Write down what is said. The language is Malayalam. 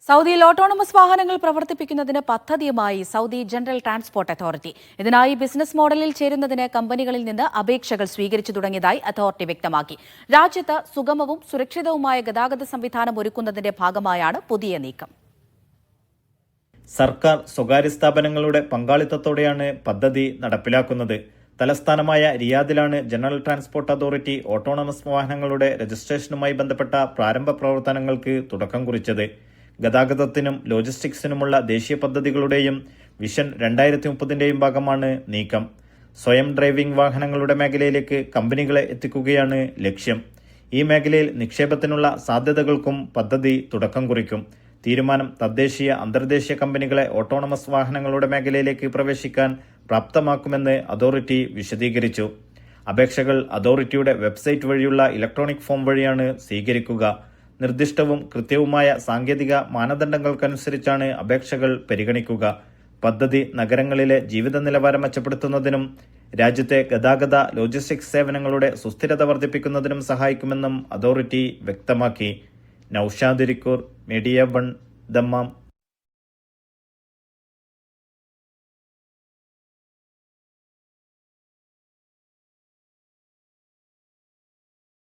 സൗദിയിൽ ഓട്ടോണമസ് വാഹനങ്ങൾ പ്രവർത്തിപ്പിക്കുന്നതിന് പദ്ധതിയുമായി സൗദി ജനറൽ ട്രാൻസ്പോർട്ട് അതോറിറ്റി. ഇതിനായി ബിസിനസ് മോഡലിൽ ചേരുന്നതിന് കമ്പനികളിൽ നിന്ന് അപേക്ഷകൾ സ്വീകരിച്ചു തുടങ്ങിയതായി അതോറിറ്റി വ്യക്തമാക്കി. രാജ്യത്ത് സുഗമവും സുരക്ഷിതവുമായ ഗതാഗത സംവിധാനം ഒരുക്കുന്നതിന്റെ ഭാഗമായാണ് പുതിയ നീക്കം. സർക്കാർ സ്വകാര്യ സ്ഥാപനങ്ങളുടെ പങ്കാളിത്തത്തോടെയാണ് പദ്ധതി നടപ്പിലാക്കുന്നത്. തലസ്ഥാനമായ റിയാദിലാണ് ജനറൽ ട്രാൻസ്പോർട്ട് അതോറിറ്റി ഓട്ടോണമസ് വാഹനങ്ങളുടെ രജിസ്ട്രേഷനുമായി ബന്ധപ്പെട്ട പ്രാരംഭ പ്രവർത്തനങ്ങൾക്ക് തുടക്കം കുറിച്ചത്. ഗതാഗതത്തിനും ലോജിസ്റ്റിക്സിനുമുള്ള ദേശീയ പദ്ധതികളുടെയും വിഷൻ 2030ന്റെയും ഭാഗമാണ് നീക്കം. സ്വയം ഡ്രൈവിംഗ് വാഹനങ്ങളുടെ മേഖലയിലേക്ക് കമ്പനികളെ എത്തിക്കുകയാണ് ലക്ഷ്യം. ഈ മേഖലയിൽ നിക്ഷേപത്തിനുള്ള സാധ്യതകൾക്കും പദ്ധതി തുടക്കം കുറിക്കും. തീരുമാനം തദ്ദേശീയ അന്തർദേശീയ കമ്പനികളെ ഓട്ടോണമസ് വാഹനങ്ങളുടെ മേഖലയിലേക്ക് പ്രവേശിക്കാൻ പ്രാപ്തമാക്കുമെന്ന് അതോറിറ്റി വിശദീകരിച്ചു. അപേക്ഷകൾ അതോറിറ്റിയുടെ വെബ്സൈറ്റ് വഴിയുള്ള ഇലക്ട്രോണിക് ഫോം വഴിയാണ് സ്വീകരിക്കുക. നിർദ്ദിഷ്ടവും കൃത്യവുമായ സാങ്കേതിക മാനദണ്ഡങ്ങൾക്കനുസരിച്ചാണ് അപേക്ഷകൾ പരിഗണിക്കുക. പദ്ധതി നഗരങ്ങളിലെ ജീവിത നിലവാരം മെച്ചപ്പെടുത്തുന്നതിനും രാജ്യത്തെ ഗതാഗത ലോജിസ്റ്റിക്സ് സേവനങ്ങളുടെ സുസ്ഥിരത വർദ്ധിപ്പിക്കുന്നതിനും സഹായിക്കുമെന്നും അതോറിറ്റി വ്യക്തമാക്കി. Naushad Irikkur, media 1, Dammam.